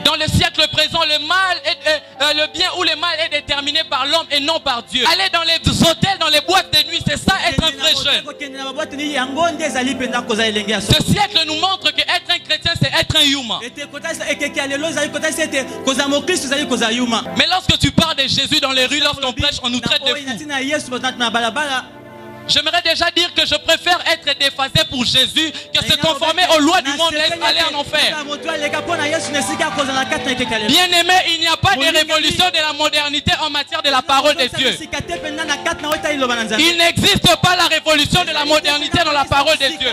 Dans le siècle présent, le bien ou le mal est déterminé par l'homme et non par Dieu. Aller dans les hôtels, dans les boîtes de nuit, c'est ça être un vrai jeune. Ce siècle nous montre que être un chrétien, c'est être un humain. Mais lorsque tu parles de Jésus dans les rues, lorsqu'on prêche, on nous traite de fous. J'aimerais déjà dire que je préfère être déphasé pour Jésus que se conformer aux lois du monde et aller en enfer. Bien aimé, il n'y a pas de révolution de la modernité en matière de la parole de Dieu. Il n'existe pas la révolution de la modernité dans la parole de Dieu.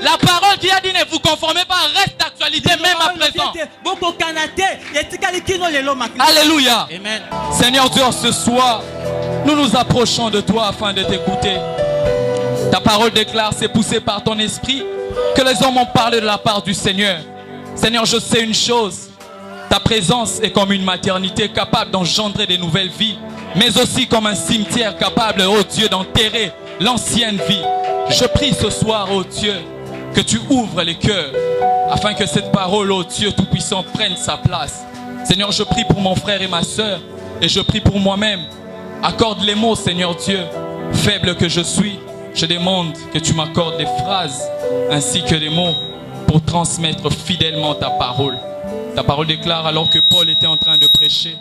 La parole qui a dit ne vous conformez pas reste d'actualité même à présent. Alléluia. Amen. Seigneur Dieu, ce soir, nous nous approchons de toi afin de t'écouter. Ta parole déclare, c'est poussé par ton esprit, que les hommes ont parlé de la part du Seigneur. Seigneur, je sais une chose. Ta présence est comme une maternité capable d'engendrer de nouvelles vies, mais aussi comme un cimetière capable, oh Dieu, d'enterrer l'ancienne vie. Je prie ce soir, oh Dieu, que tu ouvres les cœurs, afin que cette parole, oh Dieu Tout-Puissant, prenne sa place. Seigneur, je prie pour mon frère et ma soeur, et je prie pour moi-même. Accorde les mots, Seigneur Dieu. Faible que je suis, je demande que tu m'accordes des phrases ainsi que des mots pour transmettre fidèlement ta parole. Ta parole déclare, alors que Paul était en train de prêcher,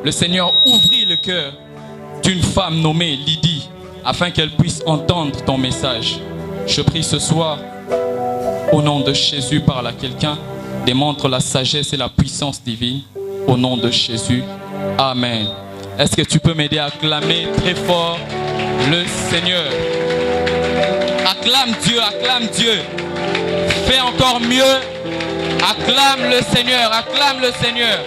le Seigneur ouvrit le cœur d'une femme nommée Lydie afin qu'elle puisse entendre ton message. Je prie ce soir, au nom de Jésus, parle à quelqu'un, démontre la sagesse et la puissance divine. Au nom de Jésus, Amen. Est-ce que tu peux m'aider à acclamer très fort le Seigneur? Acclame Dieu, acclame Dieu. Fais encore mieux. Acclame le Seigneur, acclame le Seigneur.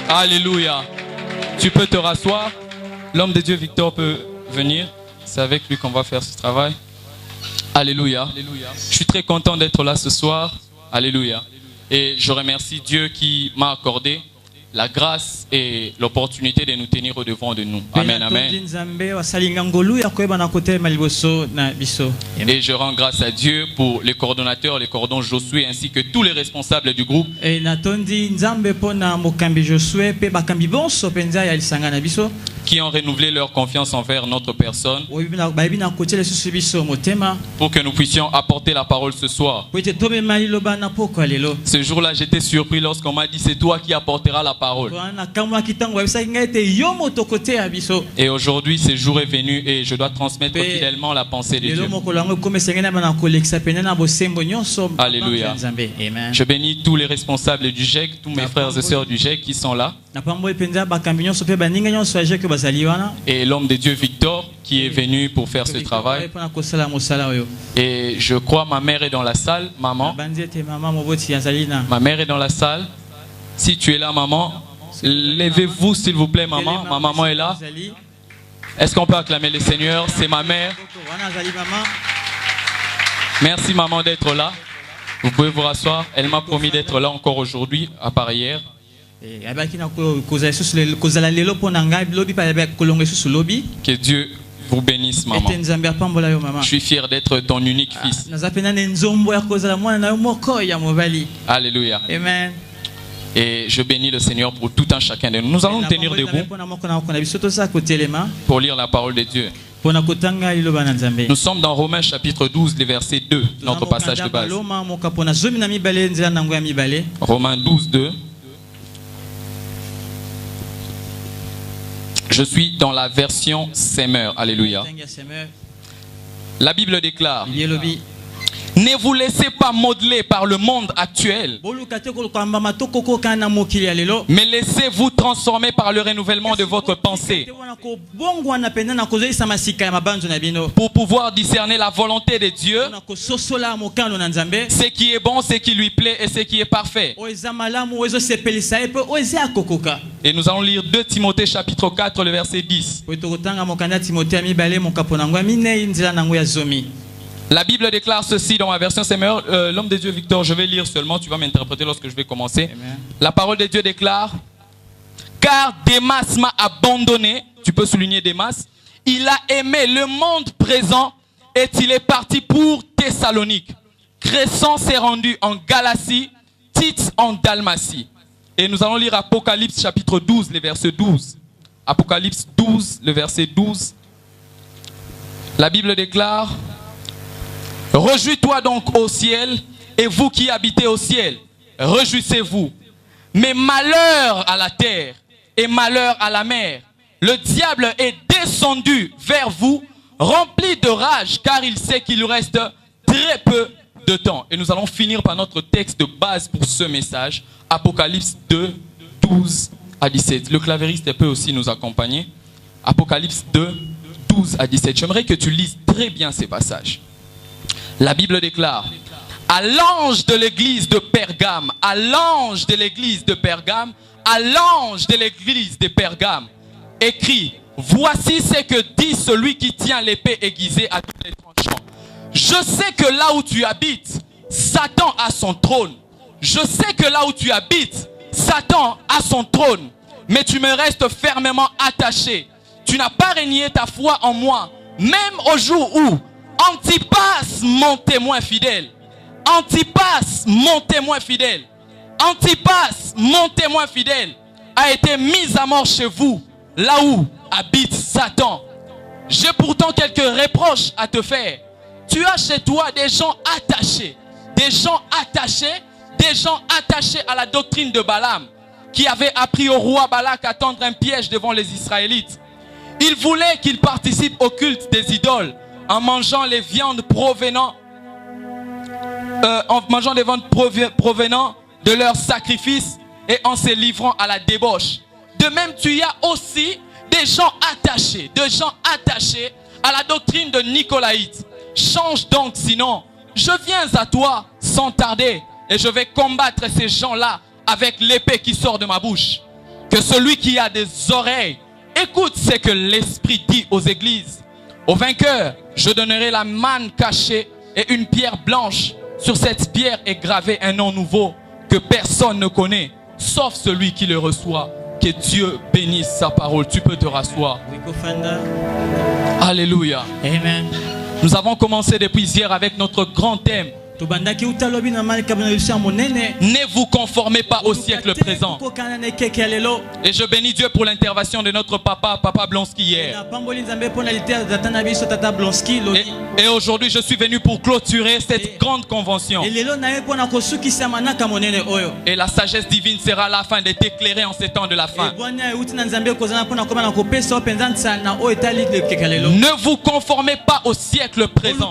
Alléluia. Tu peux te rasseoir. L'homme de Dieu Victor peut venir. C'est avec lui qu'on va faire ce travail. Alléluia. Je suis très content d'être là ce soir. Alléluia. Et je remercie Dieu qui m'a accordé la grâce et l'opportunité de nous tenir au-devant de nous. Amen, amen. Et je rends grâce à Dieu pour les coordonnateurs, les cordons Josué, ainsi que tous les responsables du groupe qui ont renouvelé leur confiance envers notre personne pour que nous puissions apporter la parole ce soir. Ce jour-là, j'étais surpris lorsqu'on m'a dit c'est toi qui apporteras la parole. Et aujourd'hui, ce jour est venu et je dois transmettre fidèlement la pensée de Dieu. Alléluia. Je bénis tous les responsables du GEC, tous mes frères et sœurs du GEC qui sont là. Et l'homme de Dieu Victor qui est venu pour faire ce travail. Et je crois ma mère est dans la salle, maman. Ma mère est dans la salle. Si tu es là, maman, levez-vous s'il vous plaît, maman. Ma maman est là. Est-ce qu'on peut acclamer le Seigneur? C'est ma mère. Merci maman d'être là. Vous pouvez vous rasseoir. Elle m'a promis d'être là encore aujourd'hui, à part hier. Que Dieu vous bénisse, maman. Je suis fier d'être ton unique fils. Alléluia. Amen. Et je bénis le Seigneur pour tout un chacun de nous. Nous allons nous tenir debout pour lire la parole de Dieu. Nous sommes dans Romains chapitre 12, le verset 2, notre passage de base. Romains 12, 2. Je suis dans la version Semeur. Alléluia. La Bible déclare: ne vous laissez pas modeler par le monde actuel, mais laissez-vous transformer par le renouvellement de votre pensée pour pouvoir discerner la volonté de Dieu, ce qui est bon, ce qui lui plaît et ce qui est parfait. Et nous allons lire 2 Timothée chapitre 4 le verset 10. La Bible déclare ceci dans ma version Semeur. L'homme de Dieu Victor, je vais lire seulement, tu vas m'interpréter lorsque je vais commencer. Amen. La parole de Dieu déclare: car Démas m'a abandonné. Tu peux souligner Démas. Il a aimé le monde présent et il est parti pour Thessalonique. Crescens s'est rendu en Galatie, Tite en Dalmatie. Et nous allons lire Apocalypse chapitre 12, le verset 12. Apocalypse 12, le verset 12. La Bible déclare: Réjouis-toi donc au ciel, et vous qui habitez au ciel, réjouissez-vous. Mais malheur à la terre et malheur à la mer. Le diable est descendu vers vous, rempli de rage, car il sait qu'il lui reste très peu de temps. Et nous allons finir par notre texte de base pour ce message, Apocalypse 2, 12 à 17. Le clavériste peut aussi nous accompagner. Apocalypse 2, 12 à 17. J'aimerais que tu lises très bien ces passages. La Bible déclare: à l'ange de l'église de Pergame, à l'ange de l'église de Pergame, à l'ange de l'église de Pergame, écrit: voici ce que dit celui qui tient l'épée aiguisée à tous les tranchants. Je sais que là où tu habites, Satan a son trône. Je sais que là où tu habites, Satan a son trône. Mais tu me restes fermement attaché. Tu n'as pas renié ta foi en moi, même au jour où Antipas, mon témoin fidèle, Antipas, mon témoin fidèle, Antipas, mon témoin fidèle, a été mis à mort chez vous, là où habite Satan. J'ai pourtant quelques reproches à te faire. Tu as chez toi des gens attachés, des gens attachés à la doctrine de Balaam, qui avait appris au roi Balak à tendre un piège devant les Israélites. Il voulait qu'ils participent au culte des idoles en mangeant les viandes provenant de leurs sacrifices et en se livrant à la débauche. De même, tu y as aussi des gens attachés à la doctrine de Nicolaïte. Change donc, sinon je viens à toi sans tarder et je vais combattre ces gens-là avec l'épée qui sort de ma bouche. Que celui qui a des oreilles écoute ce que l'Esprit dit aux églises. Au vainqueur, je donnerai la manne cachée et une pierre blanche. Sur cette pierre est gravé un nom nouveau que personne ne connaît, sauf celui qui le reçoit. Que Dieu bénisse sa parole. Tu peux te rasseoir. Alléluia. Amen. Nous avons commencé depuis hier avec notre grand thème. Ne vous conformez pas au siècle présent. Et je bénis Dieu pour l'intervention de notre papa Blonsky hier. Et aujourd'hui je suis venu pour clôturer cette grande convention. Et la sagesse divine sera là afin d'être éclairée en ces temps de la fin. Ne vous conformez pas au siècle présent.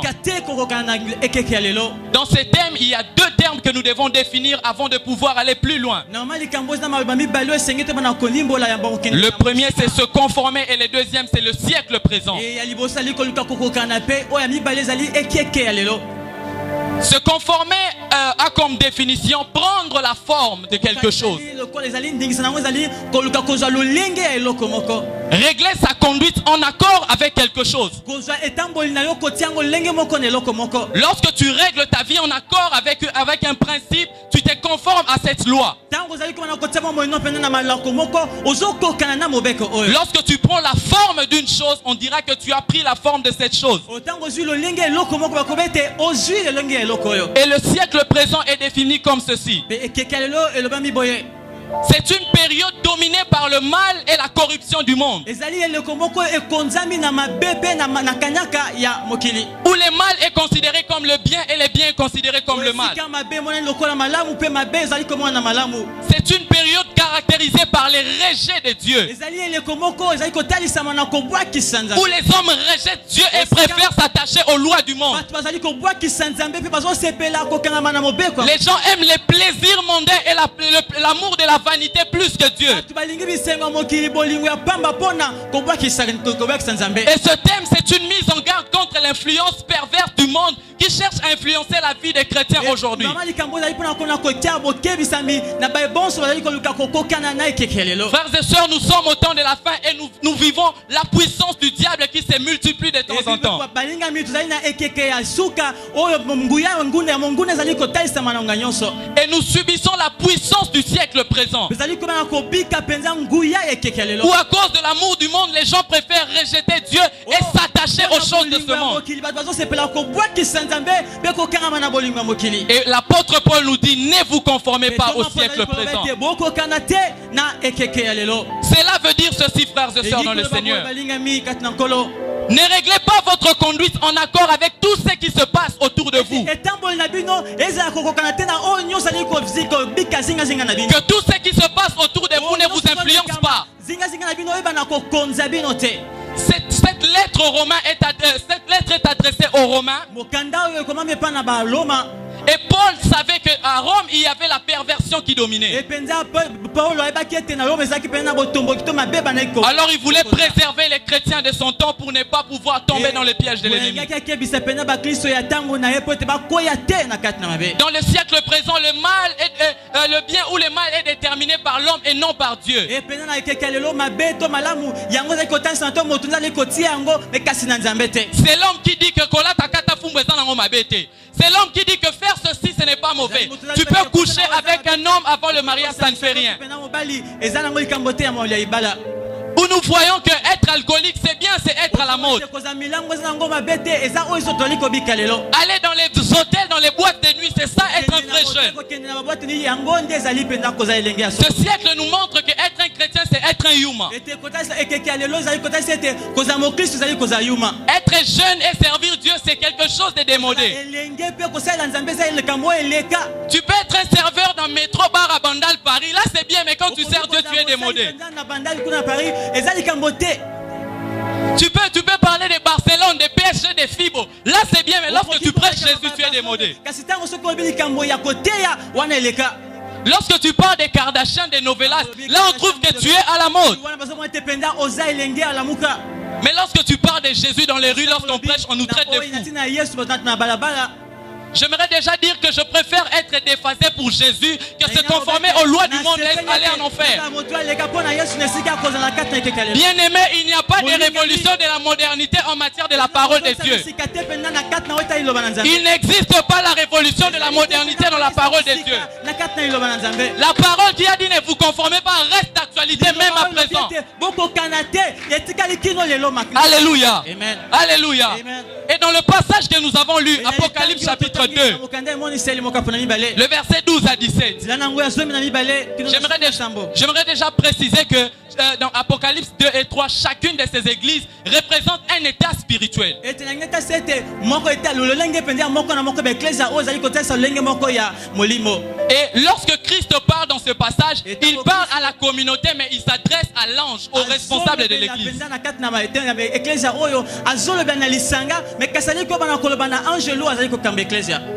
Dans ces thèmes, il y a deux termes que nous devons définir avant de pouvoir aller plus loin. Le premier, c'est se conformer et le deuxième, c'est le siècle présent. Se conformer a comme définition prendre la forme de quelque chose. Régler sa conduite en accord avec quelque chose. Lorsque tu règles ta vie en accord avec un principe, tu te conformes à cette loi. Lorsque tu prends la forme d'une chose, on dira que tu as pris la forme de cette chose. Et le siècle présent est défini comme ceci. C'est une période dominée par le mal et la corruption du monde. Où le mal est considéré comme le bien et le bien est considéré comme le mal. C'est une période caractérisée par les rejets de Dieu. Où les hommes rejettent Dieu et préfèrent s'attacher aux lois du monde. Les gens aiment les plaisirs mondains et l'amour de la vanité plus que Dieu. Et ce thème, c'est une mise en garde contre l'influence perverse du monde qui cherchent à influencer la vie des chrétiens aujourd'hui. Frères et sœurs, nous sommes au temps de la fin et nous vivons la puissance du diable qui se multiplie de temps en temps. Et nous subissons la puissance du siècle présent. Où à cause de l'amour du monde, les gens préfèrent rejeter Dieu et s'attacher aux choses de ce monde. Et l'apôtre Paul nous dit, ne vous conformez pas au siècle présent. Cela veut dire ceci, frères et sœurs dans le Seigneur. Ne réglez pas votre conduite en accord avec tout ce qui se passe autour de vous. Que tout ce qui se passe autour de vous ne vous influence pas. Cette lettre est adressée aux Romains. Et Paul savait qu'à Rome, il y avait la perversion qui dominait. Alors il voulait préserver les chrétiens de son temps pour ne pas pouvoir tomber dans les pièges de l'ennemi. Dans le siècle présent, le bien ou le mal est déterminé par l'homme et non par Dieu. C'est l'homme qui dit que c'est l'homme qui dit que faire ceci ce n'est pas mauvais. Tu peux coucher avec un homme avant le mariage, ça ne fait rien. Où nous voyons que être alcoolique c'est bien, c'est être à la mode. Aller dans les hôtels, dans les boîtes de nuit, c'est ça être un vrai jeune. Ce siècle nous montre que être un chrétien c'est être un humain. Être jeune et servir Dieu c'est quelque chose de démodé. Tu peux être un serveur dans métro, bar à Bandal, Paris, là c'est bien, mais quand tu sers Dieu tu es démodé. Tu peux parler de Barcelone, de PSG, de Fibo. Là c'est bien, mais lorsque tu prêches Jésus, tu es démodé. Lorsque tu parles des Kardashians, des Novelas, là on trouve que tu es à la mode. Mais lorsque tu parles de Jésus dans les rues, lorsqu'on prêche, on nous traite de fous. J'aimerais déjà dire que je préfère être déphasé pour Jésus que se conformer aux lois du monde et aller en enfer. Bien aimé, il n'y a pas de révolution de la modernité en matière de la parole de Dieu. Il n'existe pas la révolution de la modernité dans la parole de Dieu. La parole qui a dit ne vous conformez pas reste d'actualité même à présent. Alléluia. Amen. Alléluia. Amen. Et dans le passage que nous avons lu, Apocalypse chapitre 2, le verset 12 à 17, j'aimerais déjà préciser que dans Apocalypse 2 et 3, chacune de ces églises représente un état spirituel. Et lorsque Christ parle dans ce passage, il parle à la communauté, mais il s'adresse à l'ange, au responsable de l'église.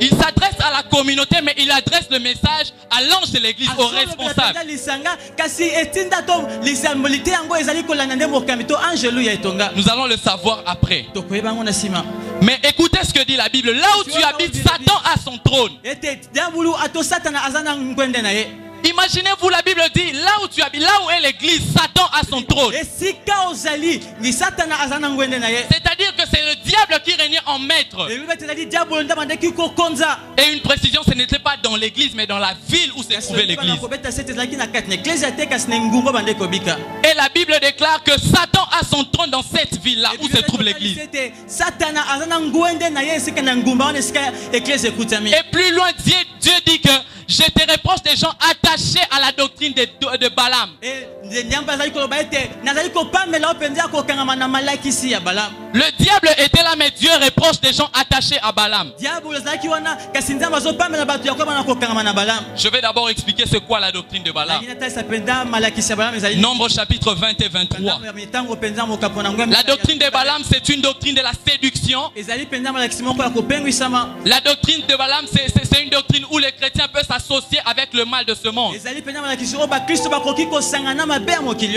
Il s'adresse à la communauté, mais il adresse le message à l'ange de l'église, au responsable. Nous allons le savoir après. Mais écoutez ce que dit la Bible. Là où tu habites, Satan a son trône. Imaginez-vous, la Bible dit, là où tu habites, là où est l'église, Satan a son trône. C'est-à-dire que c'est le diable qui régnait en maître. Et une précision, ce n'était pas dans l'église, mais dans la ville où se trouvait l'église. Et la Bible déclare que Satan a son trône dans cette ville-là où se trouve l'église. Et plus loin, Dieu dit que je te reproche des gens attachés à la doctrine de Balaam. Le diable était là, mais Dieu reproche des gens attachés à Balaam. Je vais d'abord expliquer c'est quoi la doctrine de Balaam. Nombre chapitre 20 et 23. La doctrine de Balaam, c'est une doctrine de la séduction. La doctrine de Balaam, c'est une doctrine où les chrétiens peuvent s'associer avec le mal de ce monde.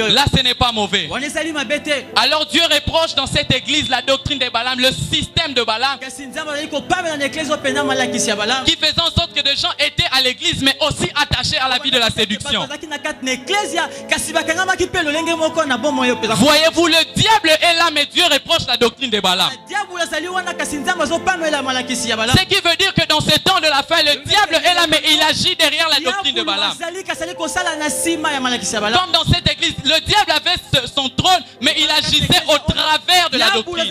Là, ce n'est pas mauvais. Alors Dieu reproche dans cette église la doctrine de Balaam, le système de Balaam, qui faisait en sorte que des gens étaient à l'église mais aussi attachés à la vie de la séduction. Voyez-vous, le diable est là mais Dieu reproche la doctrine de Balaam. Ce qui veut dire que dans ce temps de la fin, le diable est là mais il agit derrière la doctrine de Balaam. Comme dans cette église, le diable avait son trône mais il agissait au travers de la doctrine.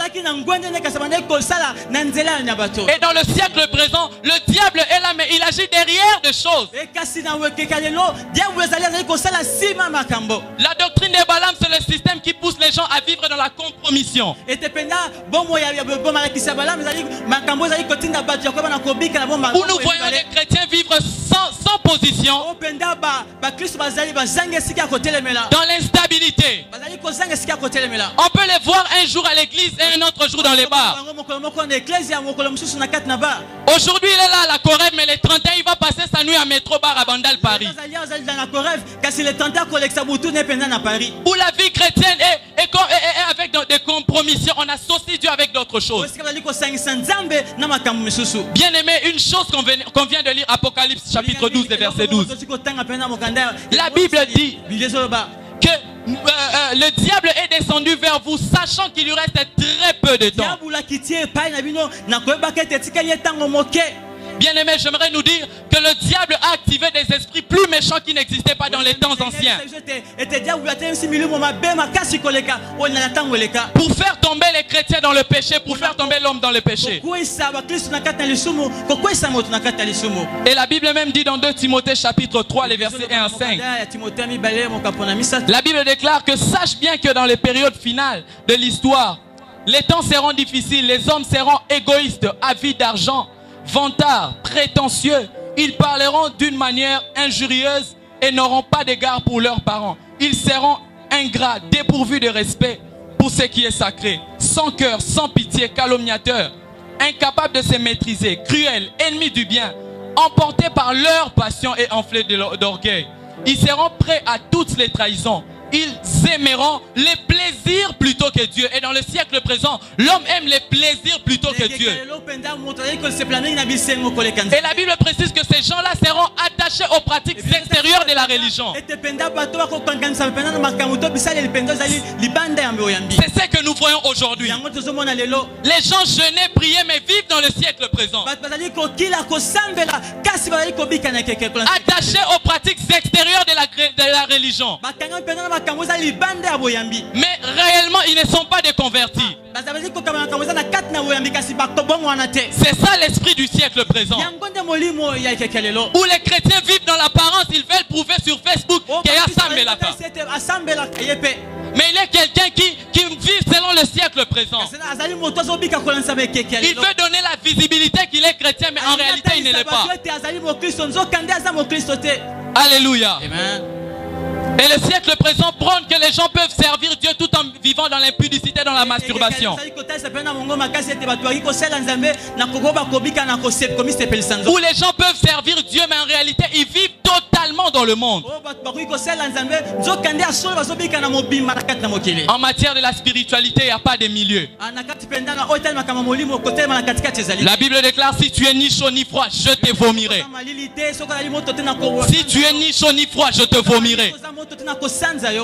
Et dans le siècle présent, le diable est là mais il agit derrière des choses. La doctrine de Balaam, c'est le système qui pousse les gens à vivre dans la compromission. Où nous voyons les chrétiens vivre sans position, dans l'instabilité. On peut les voir un jour à l'église et un autre jour dans les bars. Aujourd'hui, il est là à la Corève, mais les 31, il va passer sa nuit à métro bar à Bandal, Paris. Où la vie chrétienne est avec des compromissions. On associe Dieu avec d'autres choses. Bien aimé, une chose qu'on vient de lire, Apocalypse chapitre 12, verset 12. La Bible dit que le diable est descendu vers vous, sachant qu'il lui reste très peu de temps. Bien aimé, j'aimerais nous dire que le diable a activé des esprits plus méchants qui n'existaient pas dans les temps anciens. Pour faire tomber les chrétiens dans le péché, pour faire tomber l'homme dans le péché. Et la Bible même dit dans 2 Timothée chapitre 3, les versets 1 à 5. La Bible déclare que sache bien que dans les périodes finales de l'histoire, les temps seront difficiles, les hommes seront égoïstes, avides d'argent, vantards, prétentieux. Ils parleront d'une manière injurieuse et n'auront pas d'égard pour leurs parents. Ils seront ingrats, dépourvus de respect pour ce qui est sacré, sans cœur, sans pitié, calomniateurs, incapables de se maîtriser, cruels, ennemis du bien, emportés par leur passion et enflés d'orgueil. Ils seront prêts à toutes les trahisons. Ils aimeront les plaisirs plutôt que Dieu. Et dans le siècle présent, l'homme aime les plaisirs plutôt que Dieu. Et la Bible précise que ces gens-là seront attachés aux pratiques extérieures de la religion. C'est ce que nous voyons aujourd'hui. Les gens jeûnent, prier, mais vivent dans le siècle présent. Attachés aux pratiques extérieures de la religion. Mais réellement, ils ne sont pas des convertis. C'est ça l'esprit du siècle présent. Où les chrétiens vivent dans l'apparence, ils veulent prouver sur Facebook qu'il y a Sambelaka. Mais il est quelqu'un qui vit selon le siècle présent. Il veut donner la visibilité qu'il est chrétien, mais en réalité il ne l'est pas. Alléluia. Amen. Et le siècle présent prône que les gens peuvent servir Dieu tout en vivant dans l'impudicité, dans la masturbation. Où les gens peuvent servir Dieu, mais en réalité, ils vivent totalement dans le monde. En matière de la spiritualité, il n'y a pas de milieu. La Bible déclare, si tu es ni chaud ni froid, je te vomirai. Si tu es ni chaud ni froid, je te vomirai.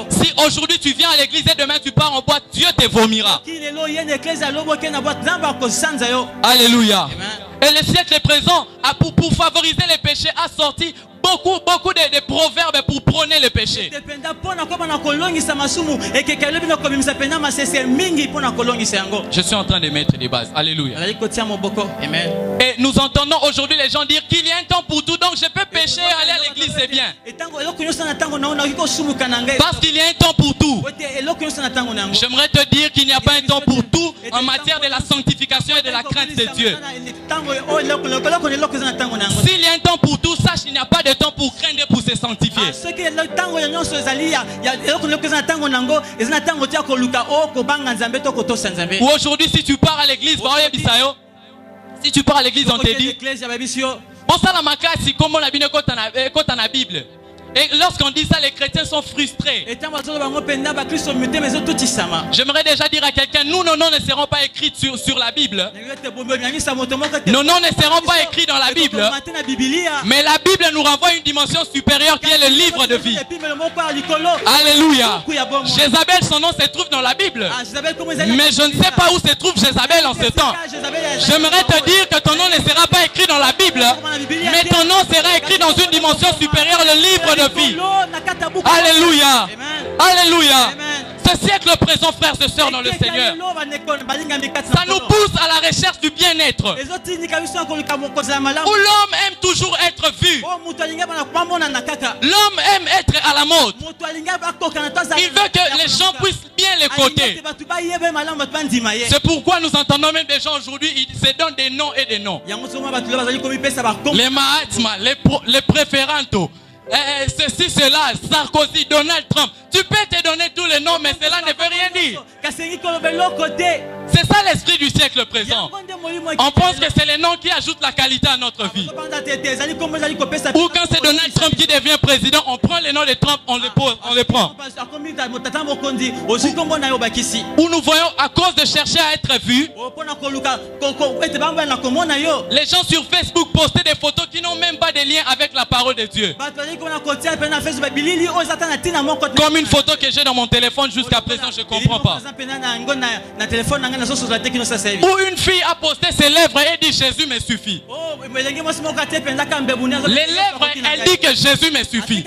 Si aujourd'hui tu viens à l'église et demain tu pars en boîte, Dieu te vomira. Alléluia. Et le siècle présent, pour favoriser les péchés, a sorti beaucoup de proverbes pour prôner le péché. Je suis en train de mettre des bases. Alléluia. Et nous entendons aujourd'hui les gens dire qu'il y a un temps pour tout, donc je peux pécher et aller à l'église, c'est bien. Parce qu'il y a un temps pour tout. J'aimerais te dire qu'il n'y a pas un temps pour tout en matière de la sanctification et de la crainte de Dieu. S'il y a un temps pour tout, sache qu'il n'y a pas de temps pour craindre et pour se sanctifier. Ou aujourd'hui, si tu pars à l'église, si tu pars à l'église, on te dit, bon, ça la makasi, comme on a bien écouté dans la Bible. Et lorsqu'on dit ça, les chrétiens sont frustrés. J'aimerais déjà dire à quelqu'un, nous, nos noms ne seront pas écrits sur la Bible. Nos noms ne seront pas écrits dans la Bible. Mais la Bible nous renvoie à une dimension supérieure qui est le livre de vie. Alléluia. Jézabel, son nom se trouve dans la Bible. Mais je ne sais pas où se trouve Jézabel en ce temps. J'aimerais te dire que ton nom ne sera pas écrit dans la Bible, mais ton nom sera écrit dans une dimension supérieure, le livre de vie. Alléluia. Alléluia. Ce siècle présent, frères et sœurs dans le Seigneur, ça nous pousse à la recherche du bien-être. Où l'homme aime toujours être vu. L'homme aime être à la mode. Il veut que les gens puissent bien les côtés. C'est pourquoi nous entendons même des gens aujourd'hui, ils se donnent des noms et des noms. Les Mahatma, les préférantos. Ceci, cela, Sarkozy, Donald Trump. Tu peux te donner tous les noms, mais cela ne veut rien dire. C'est ça l'esprit du siècle présent. On pense que c'est les noms qui ajoutent la qualité à notre vie. Ou quand c'est Donald Trump qui devient président, on prend les noms de Trump, on les pose, on les prend. Où nous voyons, à cause de chercher à être vus, les gens sur Facebook postaient des photos qui n'ont même pas de lien avec la parole de Dieu. Comme une photo que j'ai dans mon téléphone jusqu'à présent, je ne comprends pas. Où une fille a posté ses lèvres et dit Jésus me suffit. Les lèvres, elle dit que Jésus me suffit.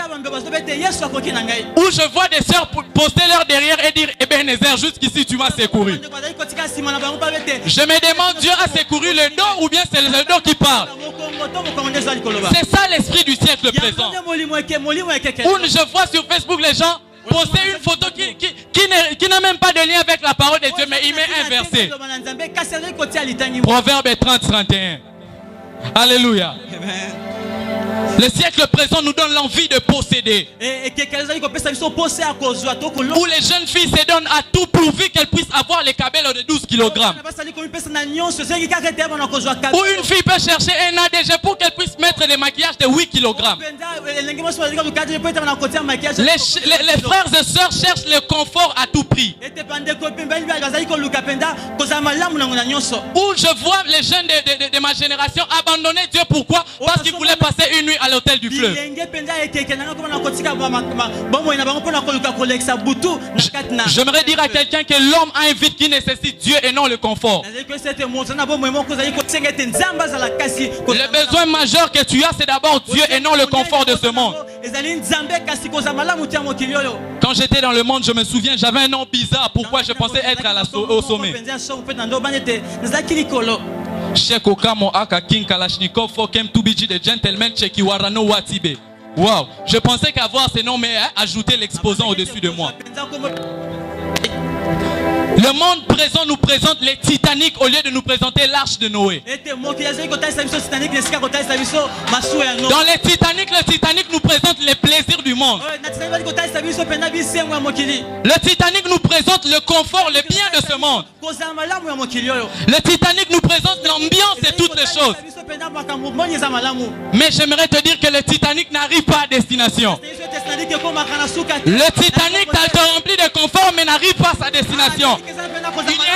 Où je vois des sœurs poster leur derrière et dire Ebenezer, jusqu'ici tu m'as secouru. Je me demande, Dieu a secouru le dos ou bien c'est le dos qui parle? C'est ça l'esprit du siècle présent. Où je vois sur Facebook les gens poster une photo qui n'a même pas de lien avec la parole de Dieu, mais il met un verset. Proverbe 30-31. Alléluia. Le siècle présent nous donne l'envie de posséder. Où les jeunes filles se donnent à tout pourvu qu'elles puissent avoir les cabellos de 12 kg. Où une fille peut chercher un ADG pour qu'elle puisse mettre des maquillages de 8 kg. Les frères et sœurs cherchent le confort à tout prix. Où je vois les jeunes de ma génération abandonner Dieu. Pourquoi? Parce qu'ils voulaient passer une nuit à l'hôtel du fleuve. J'aimerais dire à quelqu'un que l'homme a un vide qui nécessite Dieu et non le confort. Le besoin majeur que tu as, c'est d'abord Dieu et non le confort de ce monde. Quand j'étais dans le monde, je me souviens, j'avais un nom bizarre. Pourquoi je pensais être au sommet? Shekokamo aka King Kalashnikov Fokem Tubiji de Gentleman Chekiwarano Watibe. Wow, je pensais qu'avoir ces noms mais ajouter l'exposant au-dessus de moi. Le monde présent nous présente les Titanic au lieu de nous présenter l'arche de Noé. Dans les Titanic, le Titanic nous présente les plaisirs du monde. Le Titanic nous présente le confort, le bien de ce monde. Le Titanic nous présente l'ambiance et toutes les choses. Mais j'aimerais te dire que le Titanic n'arrive pas à destination. Le Titanic te remplit de confort mais n'arrive pas à sa destination. Il y a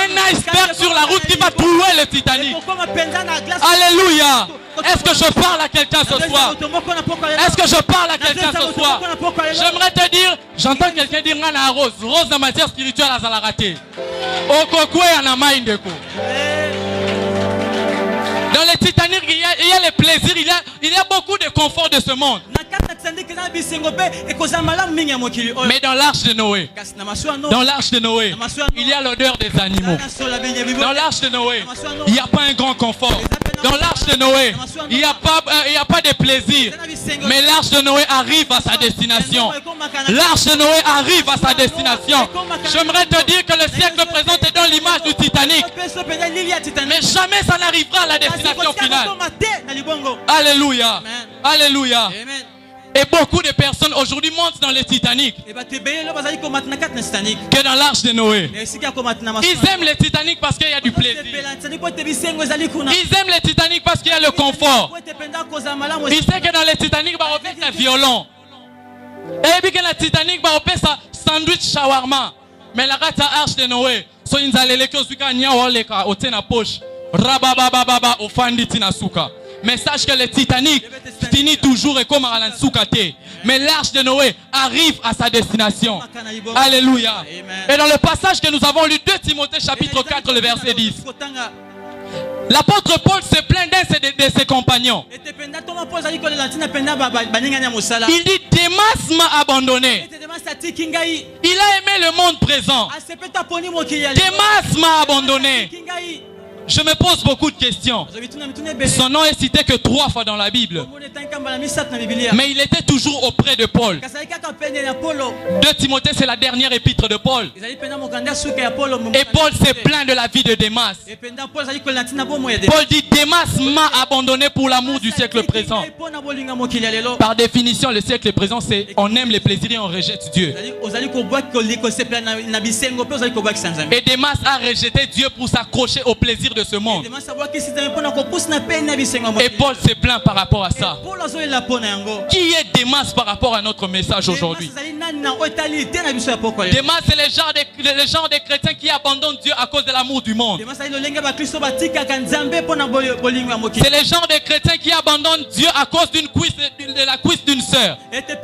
un iceberg sur la route qui va trouer le Titanic. Alléluia. Est-ce que je parle à quelqu'un ce soir? Est-ce que je parle à quelqu'un ce soir? J'aimerais te dire, j'entends quelqu'un dire Ngana Rose. Rose en matière spirituelle à la raté. Okokwe anama indeko. Dans le Titanic, il y a les plaisirs, il y a beaucoup de confort de ce monde. Mais dans l'arche de Noé, il y a l'odeur des animaux. Dans l'arche de Noé, il n'y a pas un grand confort. Dans l'arche de Noé, il n'y a pas de plaisir. Mais l'arche de Noé arrive à sa destination. L'arche de Noé arrive à sa destination. J'aimerais te dire que le siècle présent est dans l'image du Titanic. Mais jamais ça n'arrivera à la destination finale. Alléluia. Alléluia. Et beaucoup de personnes aujourd'hui montent dans le Titanic que dans l'arche de Noé. Ils aiment le Titanic parce qu'il y a du plaisir. Ils aiment le Titanic parce qu'il y a le confort. Ils savent que dans le Titanic, il va remettre un violon. Et puis que la Titanic va opérer sa sandwich shawarma. Mais la rata arche de Noé. So inzalele que suka nya waleka otena poche. Rababababa ofandi tina suka. Mais sache que le Titanic finit toujours et comme à la soukate. Mais l'arche de Noé arrive à sa destination. Alléluia. Et dans le passage que nous avons lu, 2 Timothée chapitre 4, le verset 10. L'apôtre Paul se plaint d'un de ses compagnons. Il dit, Démas m'a abandonné. Il a aimé le monde présent. Démas m'a abandonné. Je me pose beaucoup de questions. Son nom est cité que 3 fois dans la Bible. Mais il était toujours auprès de Paul. 2 Timothée, c'est la dernière épître de Paul. Et Paul s'est plaint de la vie de Démas. Paul dit, Démas m'a abandonné pour l'amour du siècle présent. Par définition, le siècle présent, c'est on aime les plaisirs et on rejette Dieu. Et Démas a rejeté Dieu pour s'accrocher au plaisir de ce monde. Et Paul se plaint par rapport à ça. Qui est Démas par rapport à notre message aujourd'hui? Démas, c'est le genre de chrétiens qui abandonnent Dieu à cause de l'amour du monde. C'est le genre de chrétiens qui abandonnent Dieu à cause de la cuisse d'une sœur. C'est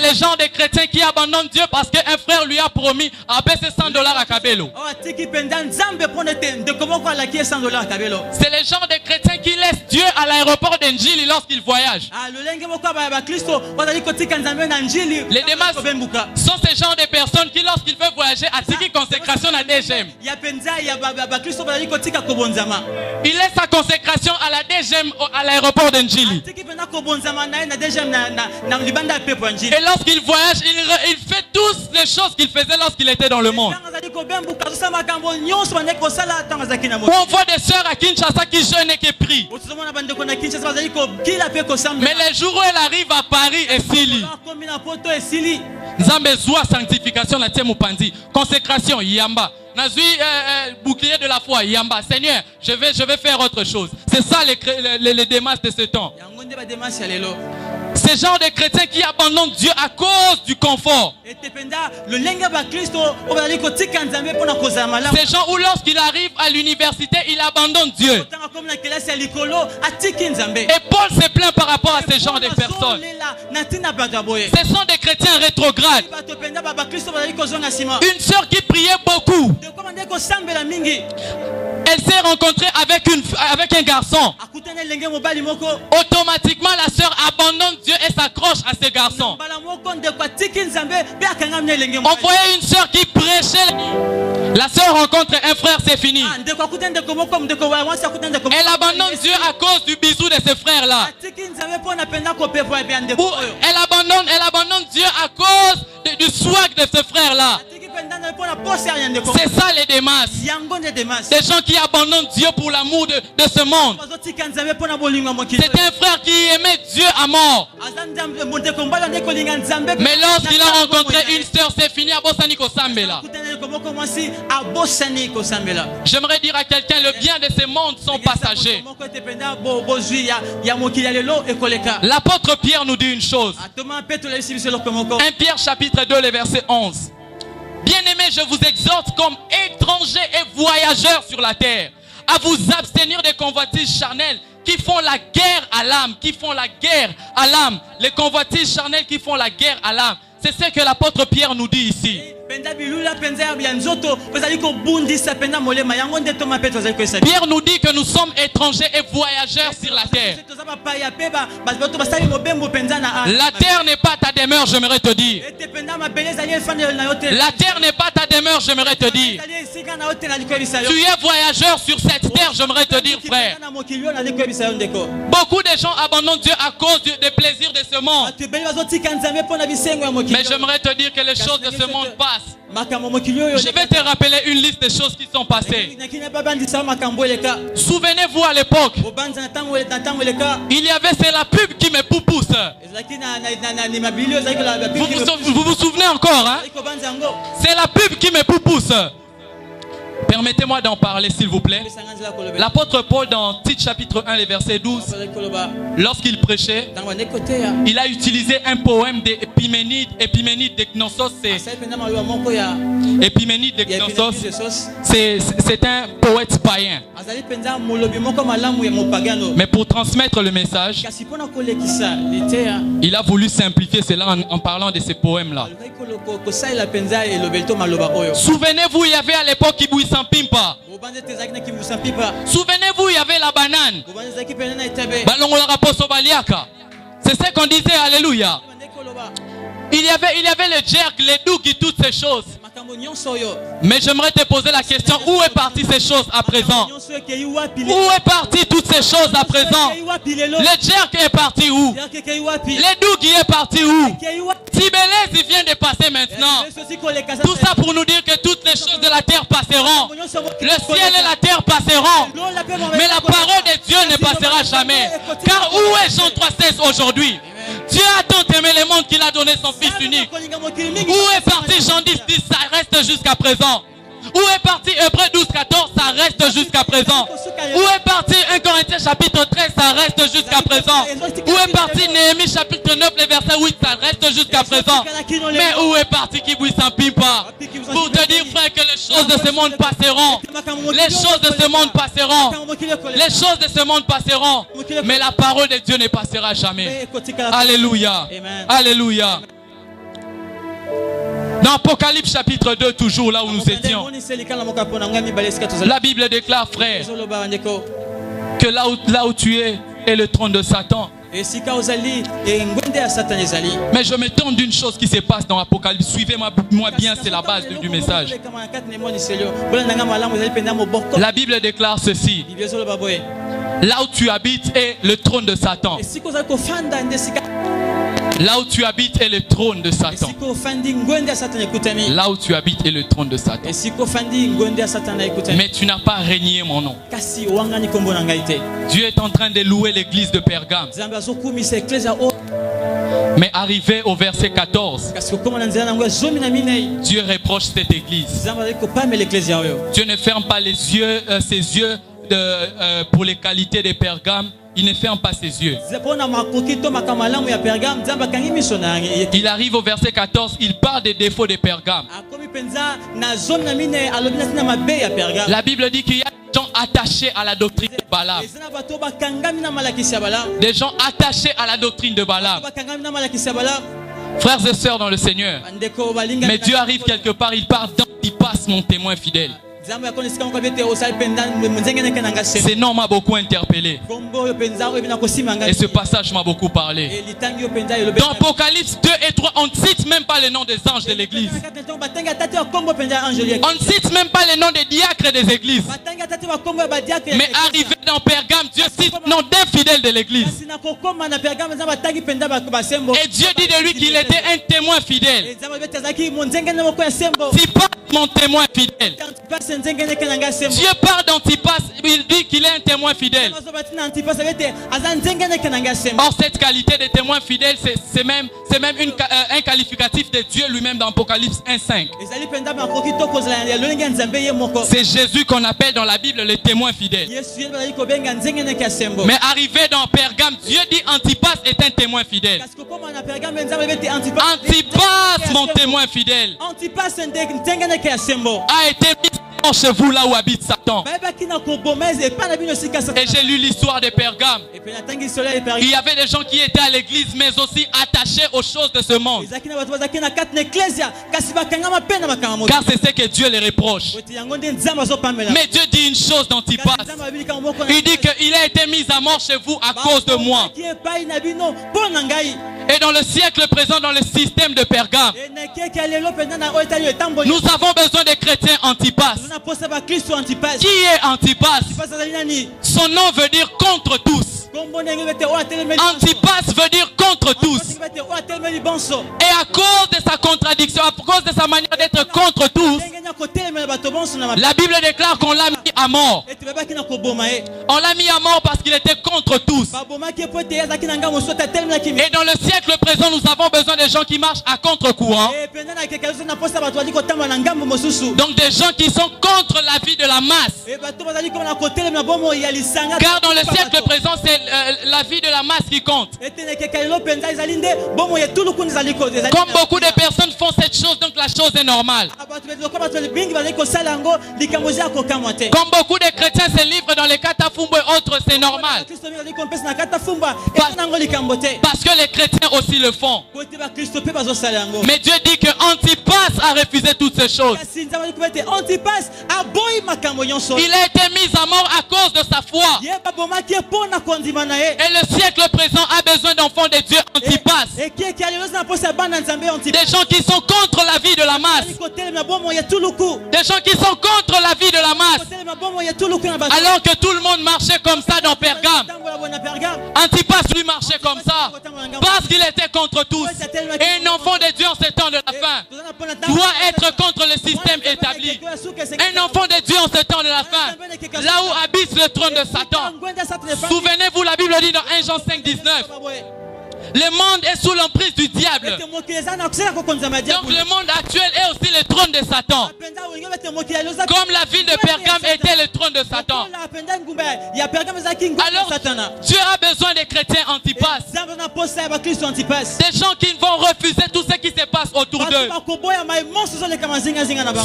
le genre de chrétiens qui abandonnent Dieu parce qu'un frère lui a promis à baisser $100 à Kabelo. C'est le genre de chrétiens qui laissent Dieu à l'aéroport d'Enjili lorsqu'il voyage. Les Démas sont ces genres de personnes qui, lorsqu'ils veulent voyager, attirent consécration à DGM. Il laisse sa consécration à la DGM à l'aéroport d'Enjili. Et lorsqu'il voyage, il fait toutes les choses qu'il faisait lorsqu'il était dans le monde. On voit des sœurs à Kinshasa qui jeûnent et qui prient. Mais les jours où elle arrive à Paris et Sili, Nzambe zoua sanctification na tie mupandi, consécration yamba. Nazui bouclier de la foi yamba. Seigneur, je vais faire autre chose. C'est ça les Démas de ce temps. Ces genres de chrétiens qui abandonnent Dieu à cause du confort. Ces gens où lorsqu'il arrive à l'université, il abandonne Dieu. Et Paul se plaint par rapport à ces genres de personnes. Ce sont des chrétiens rétrogrades. Une sœur qui priait beaucoup. Elle s'est rencontrée avec un garçon. Automatiquement, la sœur abandonne Dieu et s'accroche à ce garçon. On voyait une sœur qui prêchait. La sœur rencontre un frère, c'est fini. Elle abandonne Dieu à cause du bisou de ce frère-là. Elle abandonne Dieu à cause du swag de ce frère-là. C'est ça les Démas. Des gens qui abandonnent Dieu pour l'amour de ce monde. C'est un frère qui aimait Dieu à mort. Mais lorsqu'il a rencontré une sœur, c'est fini à Bosaniko Sambela. J'aimerais dire à quelqu'un, le bien de ce monde sont passagers. L'apôtre Pierre nous dit une chose. 1 Pierre chapitre 2, le verset 11. Bien-aimés, je vous exhorte comme étrangers et voyageurs sur la terre à vous abstenir des convoitises charnelles qui font la guerre à l'âme, les convoitises charnelles qui font la guerre à l'âme. C'est ce que l'apôtre Pierre nous dit ici. Pierre nous dit que nous sommes étrangers et voyageurs sur la terre. La terre n'est pas ta demeure, j'aimerais te dire. La terre n'est pas ta demeure, j'aimerais te dire. Tu es voyageur sur cette terre, j'aimerais te dire, frère. Beaucoup de gens abandonnent Dieu à cause des plaisirs de ce monde. Mais j'aimerais te dire que les choses de ce monde passent. Je vais te rappeler une liste de choses qui sont passées. Souvenez-vous à l'époque, il y avait, c'est la pub qui me pousse. Vous vous souvenez encore, hein? C'est la pub qui me pousse. Permettez-moi d'en parler s'il vous plaît. L'apôtre Paul dans Tite chapitre 1 les versets 12, lorsqu'il prêchait, il a utilisé un poème d'Épiménide. Épiménide de Knossos, c'est un poète païen. Mais pour transmettre le message, il a voulu simplifier cela en parlant de ces poèmes-là. Souvenez-vous, il y avait à l'époque Kibouï Sampimpa. Souvenez-vous, il y avait la banane. C'est ce qu'on disait, alléluia. Il y avait le jerk, les dougs, toutes ces choses. Mais j'aimerais te poser la question, où est partie ces choses à présent? Où est partie toutes ces choses à présent? Le jerk est parti où? Les dougs est parti où? Tibélès il vient de passer maintenant. Tout ça pour nous dire que toutes les choses de la terre passeront. Le ciel et la terre passeront. Mais la parole de Dieu ne passera jamais. Car où est Jean 3,16 aujourd'hui? Dieu a tant aimé le monde qu'il a donné son fils unique. Où est parti Jean 10,10? Ça reste jusqu'à présent. Où est parti Hébreux 12,14? Ça reste jusqu'à présent. Où est parti 1 Corinthiens chapitre 13? Ça reste jusqu'à présent. Où est parti Néhémie chapitre 9 le verset 8? Ça reste jusqu'à présent. Mais où est parti Kibouï Sampimpa? Pour te dire frère que les choses de ce monde passeront. Les choses de ce monde passeront. Les choses de ce monde passeront. Mais la parole de Dieu ne passera jamais. Alléluia. Alléluia. Dans Apocalypse chapitre 2, toujours là où nous étions, la Bible déclare, frère, que là où tu es est le trône de Satan. Mais je m'étonne d'une chose qui se passe dans Apocalypse. Suivez-moi bien, c'est la base du message. La Bible déclare ceci. Là où tu habites est le trône de Satan. Là où tu habites est le trône de Satan. Là où tu habites est le trône de Satan. Mais tu n'as pas régné mon nom. Dieu est en train de louer l'église de Pergame. Mais arrivé au verset 14, Dieu reproche cette église. Dieu ne ferme pas ses yeux pour les qualités de Pergame. Il ne ferme pas ses yeux. Il arrive au verset 14, il parle des défauts de Pergame. La Bible dit qu'il y a des gens attachés à la doctrine de Balaam. Des gens attachés à la doctrine de Balaam. Frères et sœurs dans le Seigneur. Mais Dieu arrive quelque part, il parle d'Antipas, mon témoin fidèle. Ce nom m'a beaucoup interpellé. Et ce passage m'a beaucoup parlé. Dans Apocalypse 2 et 3, on ne cite même pas le nom des anges de l'église. On ne cite même pas le nom des diacres des églises. Mais arrivé dans Pergame, Dieu cite le nom d'un fidèle de l'église. Et Dieu dit de lui qu'il était un témoin fidèle. Si pas mon témoin fidèle. Dieu parle d'Antipas, il dit qu'il est un témoin fidèle. Or cette qualité de témoin fidèle, c'est même un qualificatif de Dieu lui-même dans Apocalypse 1,5. C'est Jésus qu'on appelle dans la Bible le témoin fidèle. Mais arrivé dans Pergame, Dieu dit Antipas est un témoin fidèle. Antipas, mon témoin fidèle, a été mis chez vous là où habite Satan. Et j'ai lu l'histoire de Pergame. Il y avait des gens qui étaient à l'église mais aussi attachés aux choses de ce monde. Car c'est ce que Dieu les reproche. Mais Dieu dit une chose d'Antipas. Il dit qu'il a été mis à mort chez vous à cause de moi. Et dans le siècle présent, dans le système de Pergame, nous avons besoin de chrétiens Antipas. Qui est Antipas? Son nom veut dire contre tous. Antipas veut dire contre tous. Et à cause de sa contradiction, à cause de sa manière d'être contre tous, la Bible déclare qu'on l'a mis à mort. On l'a mis à mort parce qu'il était contre tous. Et dans le siècle présent, nous avons besoin de gens qui marchent à contre-courant. Donc des gens qui sont contre la vie de la masse. Car dans le siècle présent, c'est la vie de la masse qui compte. Comme beaucoup de personnes font cette chose, donc la chose est normale. Comme beaucoup de chrétiens se livrent dans les katafumbo et autres, c'est normal. Parce que les chrétiens aussi le font. Mais Dieu dit que Antipas a refusé toutes ces choses. Il a été mis à mort à cause de sa foi. Et le siècle présent a besoin d'enfants de Dieu Antipas. Des gens qui sont contre la vie de la masse. Des gens qui sont contre la vie de la masse. Alors que tout le monde marchait comme ça dans Pergame. Antipas lui marchait comme ça. Parce qu'il était contre tous. Et un enfant de Dieu en ces temps de la fin doit être contre le système établi. Un enfant de Dieu en ces temps de la fin, là où habite le trône de Satan. Souvenez-vous, la Bible dit dans 1 Jean 5, 19. Le monde est sous l'emprise du diable. Donc le monde actuel est aussi le trône de Satan. Comme la ville de Pergame était le trône de Satan. Alors Dieu a besoin des chrétiens Antipas. Des gens qui vont refuser tout ce qui se passe autour d'eux.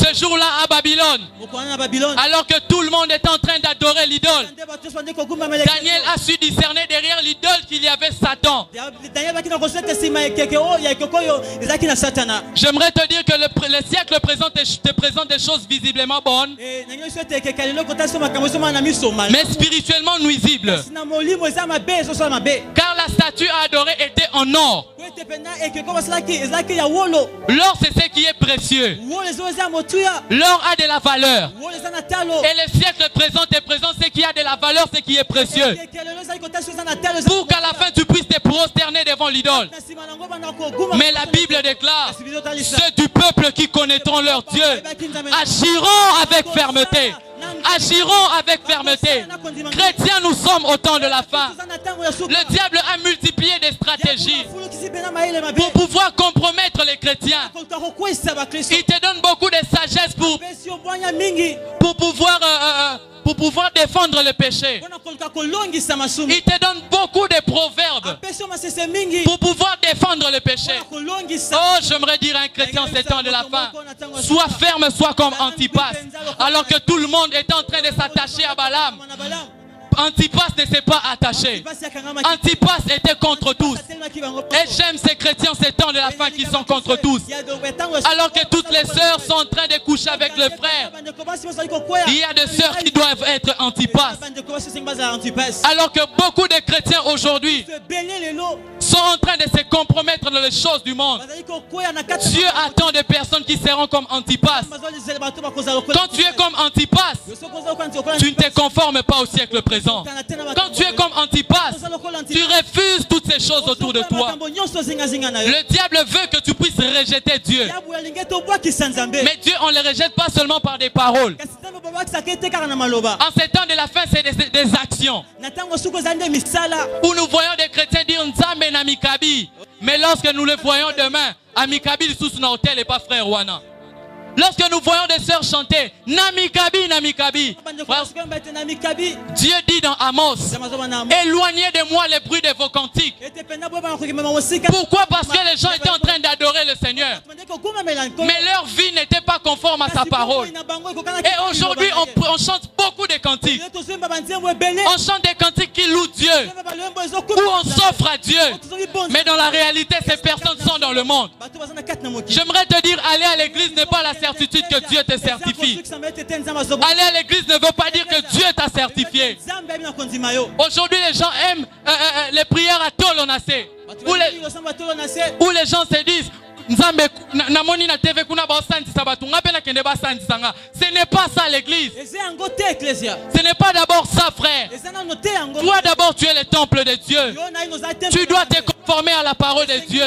Ce jour-là à Babylone, alors que tout le monde était en train d'adorer l'idole, Daniel a su discerner derrière l'idole qu'il y avait Satan. J'aimerais te dire que le siècle présent te présente des choses visiblement bonnes, mais spirituellement nuisibles. Car la statue à adorer était en or. L'or, c'est ce qui est précieux. L'or a de la valeur. Et le siècle présent te présente ce qui a de la valeur, ce qui est précieux. Pour qu'à la fin tu puisses te prosterner devant l'idole. Mais la Bible déclare, ceux du peuple qui connaîtront leur Dieu agiront avec fermeté. Agiront avec fermeté. Chrétiens, nous sommes au temps de la fin. Le diable a multiplié des stratégies pour pouvoir compromettre les chrétiens. Il te donne beaucoup de sagesse pour pouvoir défendre le péché. Il te donne beaucoup de proverbes pour pouvoir défendre le péché. Oh, j'aimerais dire à un chrétien en ces temps de la fin, sois ferme, sois comme Antipas. Alors que tout le monde est en train de s'attacher à Balaam, Antipas ne s'est pas attaché. Antipas était contre tous. Et j'aime ces chrétiens ces temps de la fin qui sont contre tous. Alors que toutes les sœurs sont en train de coucher avec le frère, il y a des sœurs qui doivent être Antipas. Alors que beaucoup de chrétiens aujourd'hui sont en train de se compromettre dans les choses du monde. Dieu attend des personnes qui seront comme Antipas. Quand tu es comme Antipas, tu ne te conformes pas au siècle présent. Quand tu es comme Antipas, tu refuses toutes ces choses autour de toi. Le diable veut que tu puisses rejeter Dieu. Mais Dieu, on ne le rejette pas seulement par des paroles. En ces temps de la fin, c'est des actions. Où nous voyons des chrétiens dire Nzambe na Mikabi. Mais lorsque nous le voyons demain, à Mikabi, sous son hôtel et pas frère Wana. Lorsque nous voyons des sœurs chanter Namikabi, Namikabi, Dieu dit dans Amos, éloignez de moi les bruits de vos cantiques. Pourquoi? Parce que les gens étaient en train d'adorer le Seigneur, mais leur vie n'était pas conforme à sa parole. Et aujourd'hui on chante beaucoup de cantiques. On chante des cantiques qui louent Dieu, où on s'offre à Dieu, mais dans la réalité ces personnes sont dans le monde. J'aimerais te dire, aller à l'église n'est pas la certitude que Dieu te certifie. Aller à l'église ne veut pas dire que Dieu t'a certifié. Aujourd'hui, les gens aiment les prières à Tolonacé, où les gens se disent ce n'est pas ça l'église. Ce n'est pas d'abord ça, frère. Toi d'abord tu es le temple de Dieu. Tu dois te conformer à la parole de Dieu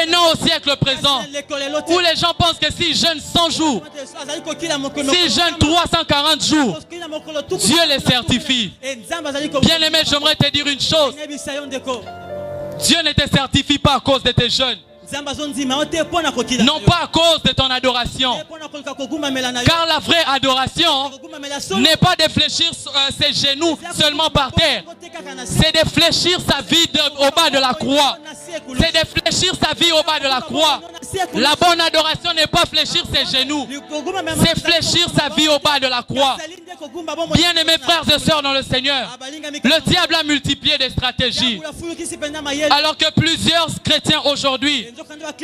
et non au siècle présent où les gens pensent que s'ils jeûnent 100 jours, s'ils jeûnent 340 jours, Dieu les certifie. Bien aimé, j'aimerais te dire une chose. Dieu ne te certifie pas à cause de tes jeûnes. Non pas à cause de ton adoration. Car la vraie adoration n'est pas de fléchir ses genoux seulement par terre. C'est de fléchir sa vie au bas de la croix. C'est de fléchir sa vie au bas de la croix. La bonne adoration n'est pas fléchir ses genoux. C'est fléchir sa vie au bas de la croix. Bien aimés frères et sœurs dans le Seigneur, le diable a multiplié des stratégies. Alors que plusieurs chrétiens aujourd'hui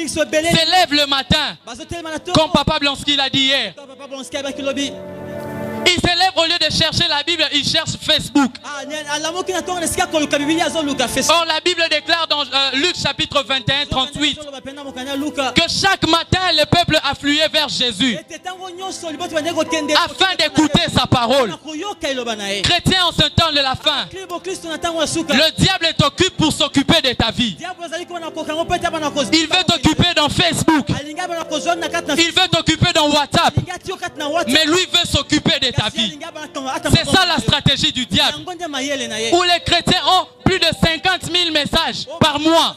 s'élèvent le matin, comme Papa Blonsky l'a dit hier. Ils s'élèvent au lieu de chercher la Bible, ils cherchent Facebook. Or la Bible déclare dans Luc chapitre 21, 38 que chaque matin le peuple affluait vers Jésus afin d'écouter sa parole. Chrétien, en ce temps de la fin, le diable t'occupe pour s'occuper de ta vie. Il veut t'occuper dans Facebook. Il veut t'occuper dans WhatsApp. Mais lui veut s'occuper de ta vie. C'est ça la stratégie du diable. Où les chrétiens ont plus de 50 000 messages par mois.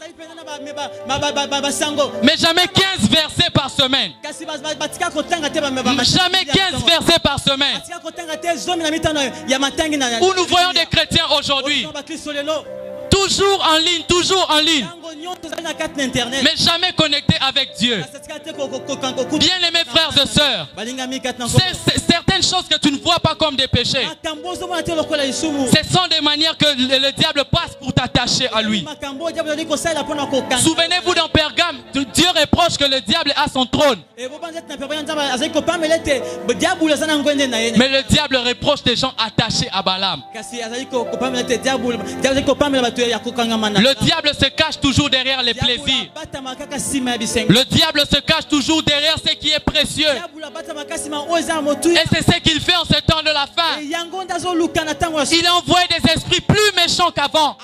Mais jamais 15 versets par semaine. Jamais 15 versets par semaine. Où nous voyons des chrétiens aujourd'hui. Toujours en ligne, mais jamais connecté avec Dieu. Bien aimés frères et sœurs, c'est certaines choses que tu ne vois pas comme des péchés. Ce sont des manières que le diable passe pour t'attacher à lui. Souvenez-vous dans Pergame, Dieu reproche que le diable a son trône. Mais le diable reproche des gens attachés à Balaam. Le diable se cache toujours derrière les plaisirs. Le diable se cache toujours derrière ce qui est précieux. Et c'est ce qu'il fait en ce temps de la fin. Il a envoyé des esprits plus méchants qu'avant.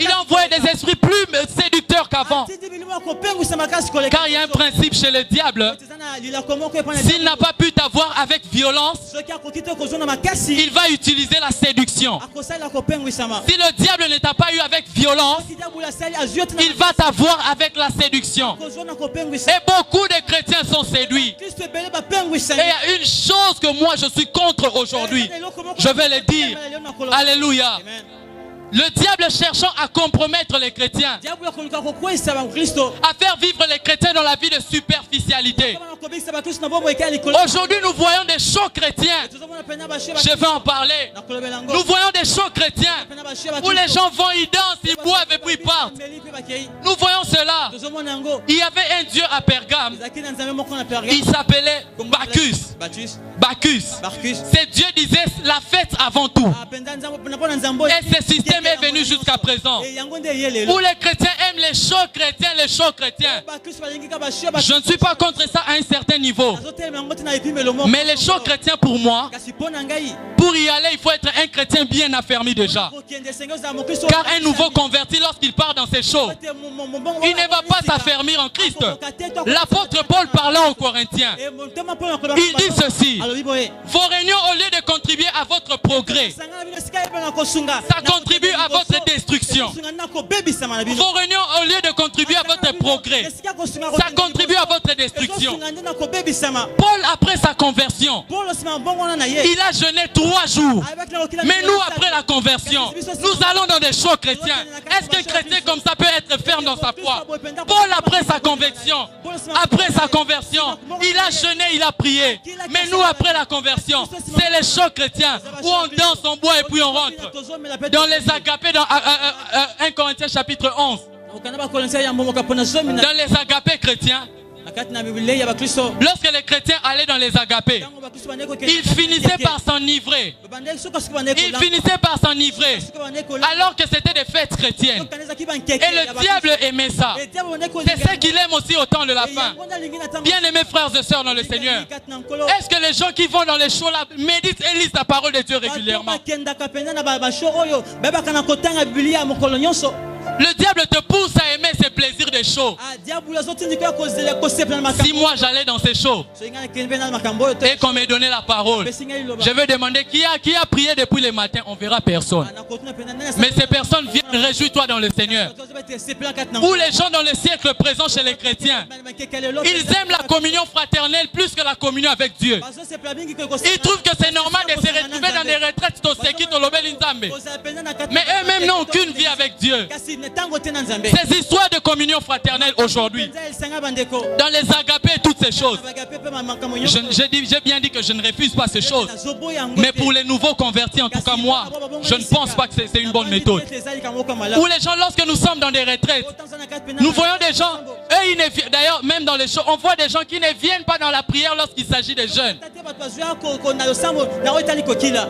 Il a envoyé des esprits plus séducteurs qu'avant. Car il y a un principe chez le diable. S'il n'a pas pu t'avoir avec violence, il va utiliser la séduction. Si le diable ne t'a pas eu avec violence, il va t'avoir avec la séduction. Et beaucoup de chrétiens sont séduits. Et il y a une chose que moi je suis contre aujourd'hui. Je vais le dire. Alléluia. Le diable cherchant à compromettre les chrétiens, à faire vivre les chrétiens dans la vie de superficialité. Aujourd'hui, nous voyons des shows chrétiens. Je vais en parler. Nous voyons des shows chrétiens où les gens vont, ils dansent, ils boivent et puis ils partent. Nous voyons cela. Il y avait un dieu à Pergame. Il s'appelait Bacchus. Ce dieu disait la fête avant tout. Et ce système est venu jusqu'à présent. Où les chrétiens aiment les shows chrétiens, Je ne suis pas contre ça à un certain niveau. Mais les shows chrétiens pour moi, pour y aller, il faut être un chrétien bien affermi déjà. Car un nouveau converti, lorsqu'il part dans ces shows, il ne va pas s'affermir en Christ. L'apôtre Paul parlant aux Corinthiens, il dit ceci: vos réunions, au lieu de contribuer à votre progrès, ça contribue à votre destruction. Vos réunions, au lieu de contribuer à votre progrès, ça contribue à votre destruction. Paul, après sa conversion, il a jeûné 3 jours. Mais nous, après la conversion, nous allons dans des shows chrétiens. Est-ce qu'un chrétien comme ça peut être ferme dans sa foi? Paul, après sa conversion, il a jeûné, il a prié. Mais nous, après la conversion, c'est les shows chrétiens où on danse, on boit et puis on rentre. Dans les agapés, dans 1 Corinthiens chapitre 11. Dans les agapés chrétiens, Lorsque les chrétiens allaient dans les agapés, ils finissaient par s'enivrer. Ils finissaient par s'enivrer alors que c'était des fêtes chrétiennes. Et le diable aimait ça. C'est ce qu'il aime aussi au temps de la fin. Bien-aimés frères et sœurs dans le Seigneur, est-ce que les gens qui vont dans les shows là méditent et lisent la parole de Dieu régulièrement? Le diable te pousse à aimer ces plaisirs des shows. Si moi j'allais dans ces shows et qu'on me donnait la parole, je vais demander qui a prié depuis le matin. On verra personne. Mais ces personnes viennent, réjouis-toi dans le Seigneur. Ou les gens dans le siècle présent chez les chrétiens, ils aiment la communion fraternelle plus que la communion avec Dieu. Ils trouvent que c'est normal de se retrouver dans des retraites mais eux-mêmes n'ont aucune vie avec Dieu. Ces histoires de communion fraternelle aujourd'hui, dans les agapés et toutes ces choses, j'ai bien dit que je ne refuse pas ces choses. Mais pour les nouveaux convertis, en tout cas moi, je ne pense pas que c'est une bonne méthode. Ou les gens, lorsque nous sommes dans des retraites, nous voyons des gens, eux, d'ailleurs même dans les shows, on voit des gens qui ne viennent pas dans la prière lorsqu'il s'agit des jeunes.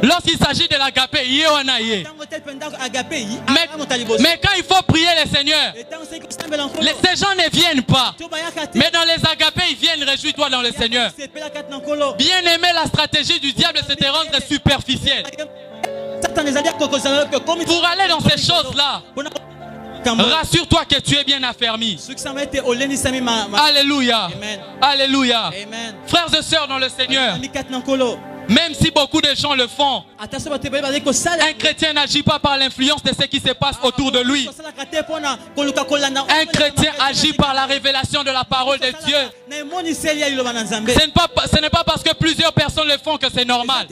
Lorsqu'il s'agit de l'agapé, mais quand il faut prier le Seigneur, ces gens ne viennent pas. Mais dans les agapés, ils viennent, réjouis-toi dans le Seigneur. Bien aimé, la stratégie du diable, c'est de rendre superficiel. Pour aller dans ces choses-là, rassure-toi que tu es bien affermi. Alléluia. Alléluia. Frères et sœurs dans le Seigneur, même si beaucoup de gens le font, un chrétien n'agit pas par l'influence de ce qui se passe autour de lui. Un chrétien agit par la révélation de la parole de Dieu. Ce n'est pas parce que plusieurs personnes le font que c'est normal.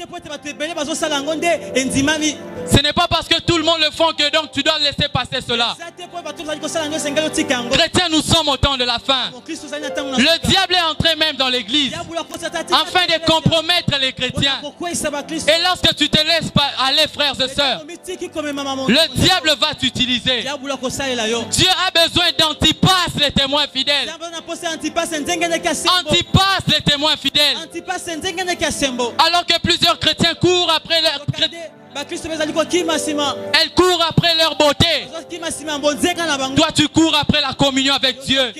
Ce n'est pas parce que tout le monde le fait que donc tu dois laisser passer cela. Chrétiens, nous sommes au temps de la fin. Le diable est entré même dans l'église afin de compromettre les chrétiens. Et lorsque tu te laisses aller, frères et sœurs, le diable va t'utiliser. Dieu a besoin d'Antipas, les témoins fidèles. Antipas, les témoins fidèles. Alors que plusieurs chrétiens courent après leur elles courent après leur beauté. Toi tu cours après la communion avec Dieu.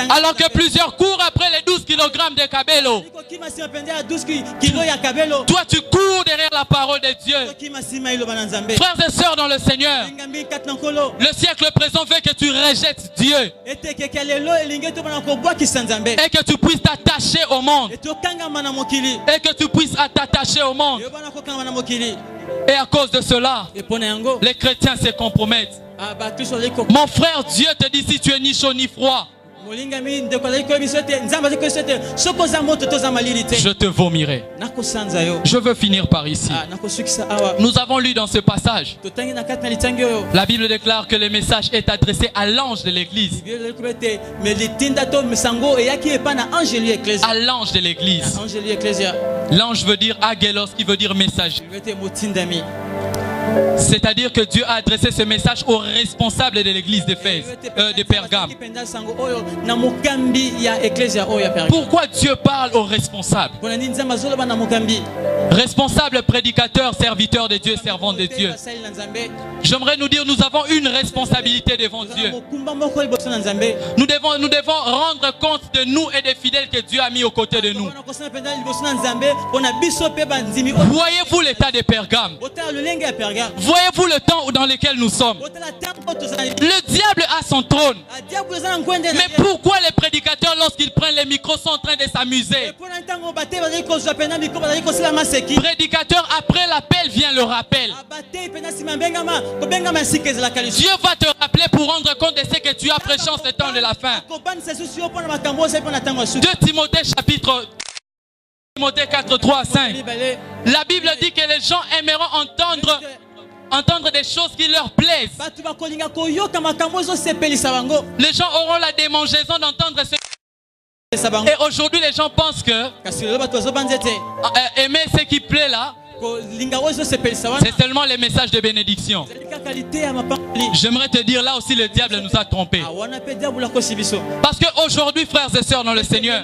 Alors que plusieurs courent après les 12 kg de cabello. Toi tu cours derrière la parole de Dieu. Frères et sœurs dans le Seigneur, le siècle présent veut que tu rejettes Dieu et que tu puisses t'attacher au monde. Et que tu puisses t'attacher au monde. Et à cause de cela, les chrétiens se compromettent. Mon frère, Dieu te dit si tu es ni chaud ni froid, je te vomirai. Je veux finir par ici. Nous avons lu dans ce passage, la Bible déclare que le message est adressé à l'ange de l'église. À l'ange de l'église. L'ange veut dire Agélos, qui veut dire messager. C'est-à-dire que Dieu a adressé ce message aux responsables de l'église d'Éphèse, de Pergame. Pourquoi Dieu parle aux responsables? Responsables, prédicateurs, serviteurs de Dieu, servants de Dieu. J'aimerais nous dire, nous avons une responsabilité devant Dieu. Nous devons rendre compte de nous et des fidèles que Dieu a mis aux côtés de nous. Voyez-vous l'état de Pergame? Voyez-vous le temps dans lequel nous sommes? Le diable a son trône. Mais pourquoi les prédicateurs, lorsqu'ils prennent les micros, sont en train de s'amuser? Prédicateur, après l'appel vient le rappel. Dieu va te rappeler pour rendre compte de ce que tu as prêché en ce temps de la fin. 2 Timothée chapitre 4, 3 à 5. La Bible dit que les gens aimeront entendre des choses qui leur plaisent. Les gens auront la démangeaison d'entendre ce. Et aujourd'hui les gens pensent que aimer ce qui plaît là, c'est seulement les messages de bénédiction. J'aimerais te dire, là aussi le diable nous a trompés. Parce qu'aujourd'hui, frères et sœurs dans le Seigneur,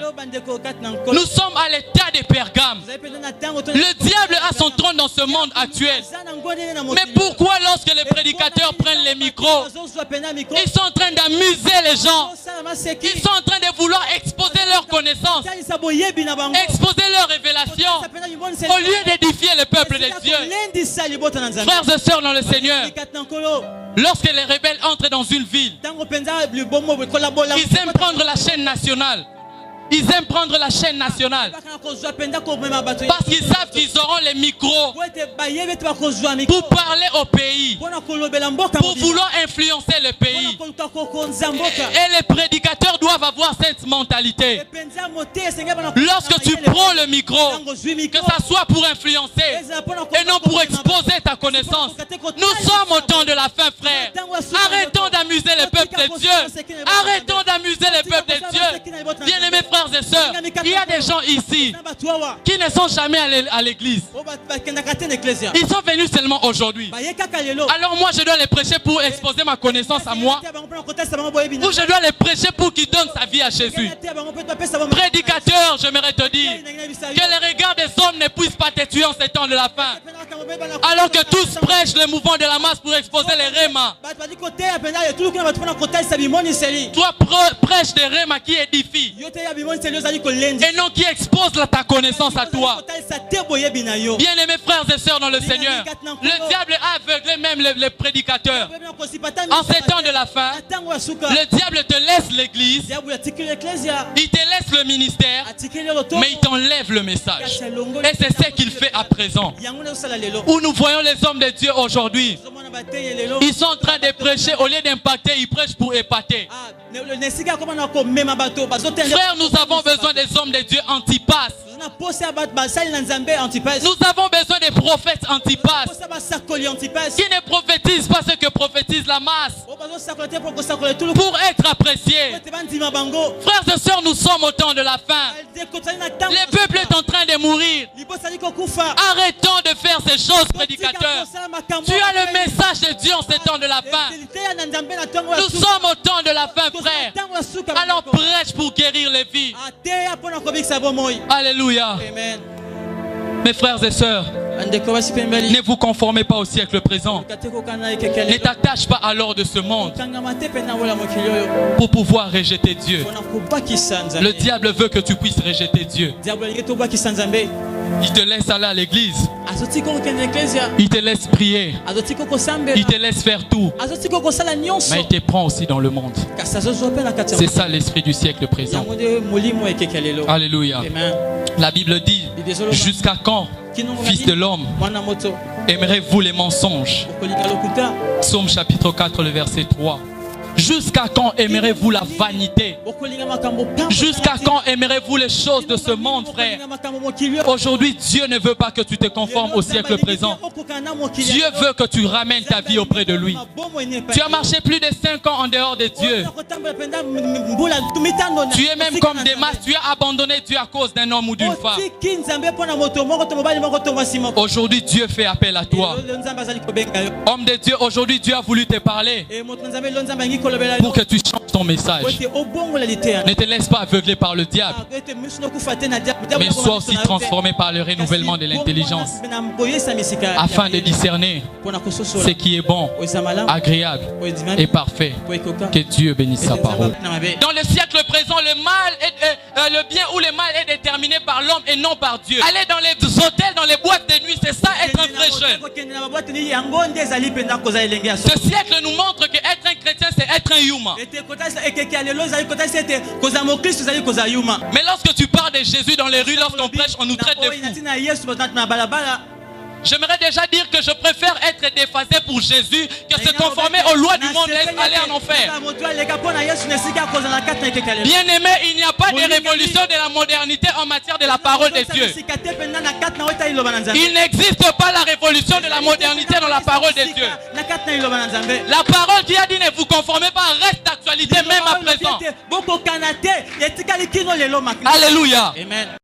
nous sommes à l'état des Pergames. Le diable a son trône dans ce monde actuel. Mais pourquoi lorsque les prédicateurs prennent les micros, ils sont en train d'amuser les gens, ils sont en train de vouloir exposer leurs connaissances, exposer leurs révélations, au lieu d'édifier le peuple de Dieu? Frères et sœurs dans le Seigneur, lorsque les rebelles entrent dans une ville, ils aiment prendre la chaîne nationale. Ils aiment prendre la chaîne nationale parce qu'ils savent qu'ils auront les micros pour parler au pays, pour vouloir influencer le pays. Et les prédicateurs doivent avoir cette mentalité. Lorsque tu prends le micro, que ça soit pour influencer et non pour exposer ta connaissance. Nous sommes au temps de la fin, frère. Arrêtons d'amuser le peuple de Dieu. Arrêtons d'amuser le peuple de Dieu. Bien-aimés frères et sœurs, il y a des gens ici qui ne sont jamais allés à l'église. Ils sont venus seulement aujourd'hui. Alors moi je dois les prêcher pour exposer ma connaissance à moi, ou je dois les prêcher pour qu'ils donnent sa vie à Jésus? Prédicateur, j'aimerais te dire que les regards des hommes ne puissent pas te tuer en ces temps de la fin. Alors que tous prêchent le mouvement de la masse pour exposer les rémas. Toi prêche des rémas qui édifient et non qui exposent ta connaissance à toi. Bien-aimés frères et sœurs dans le Seigneur, le diable a aveuglé même les prédicateurs. En ces temps de la fin, le diable te laisse l'église, il te laisse le ministère, mais il t'enlève le message. Et c'est ce qu'il fait à présent. Où nous voyons les hommes de Dieu aujourd'hui, ils sont en train de prêcher, au lieu d'impacter, ils prêchent pour épater. Frère, nous avons besoin des hommes de Dieu Antipas. Nous avons besoin des prophètes Antipas qui ne prophétisent pas ce que prophétise la masse pour être appréciés. Frères et sœurs, nous sommes au temps de la fin. Le peuple est en train de mourir. Arrêtons de faire ces choses, prédicateurs. Tu as le message de Dieu en ces temps de la fin. Nous sommes au temps de la fin, frère. Alors prêche pour guérir les vies. Alléluia. Amen. Mes frères et sœurs, ne vous conformez pas au siècle présent. Ne t'attache pas à l'or de ce monde pour pouvoir rejeter Dieu. Le diable veut que tu puisses rejeter Dieu. Il te laisse aller à l'église. Il te laisse prier. Il te laisse faire tout. Mais il te prend aussi dans le monde. C'est ça l'esprit du siècle présent. Alléluia. La Bible dit, jusqu'à quand, fils de l'homme, aimerez-vous les mensonges? Psaume chapitre 4, le verset 3. Jusqu'à quand aimerez-vous la vanité? Jusqu'à quand aimerez-vous les choses de ce monde, frère? Aujourd'hui, Dieu ne veut pas que tu te conformes au siècle présent. Dieu veut que tu ramènes ta vie auprès de lui. Tu as marché plus de 5 ans en dehors de Dieu. Tu es même comme des masses. Tu as abandonné Dieu à cause d'un homme ou d'une femme. Aujourd'hui, Dieu fait appel à toi. Homme de Dieu, aujourd'hui, Dieu a voulu te parler pour que tu changes ton message. Ne te laisse pas aveugler par le diable, mais sois aussi transformé par le renouvellement de l'intelligence, afin de discerner ce qui est bon, agréable et parfait. Que Dieu bénisse sa parole. Dans le siècle présent, le bien ou le mal est déterminé par l'homme et non par Dieu. Aller dans les hôtels, dans les boîtes de nuit, c'est ça être un vrai jeune. Ce siècle nous montre que être un chrétien, c'est être un humain. Mais lorsque tu parles de Jésus dans les rues, lorsqu'on prêche, on nous traite de fous. J'aimerais déjà dire que je préfère être déphasé pour Jésus que se conformer aux lois du monde et aller en enfer. Bien aimé, il n'y a pas de révolution de la modernité en matière de la parole de Dieu. Il n'existe pas la révolution de la modernité dans la parole de Dieu. La parole qui a dit ne vous conformez pas reste d'actualité même à présent. Alléluia. Amen.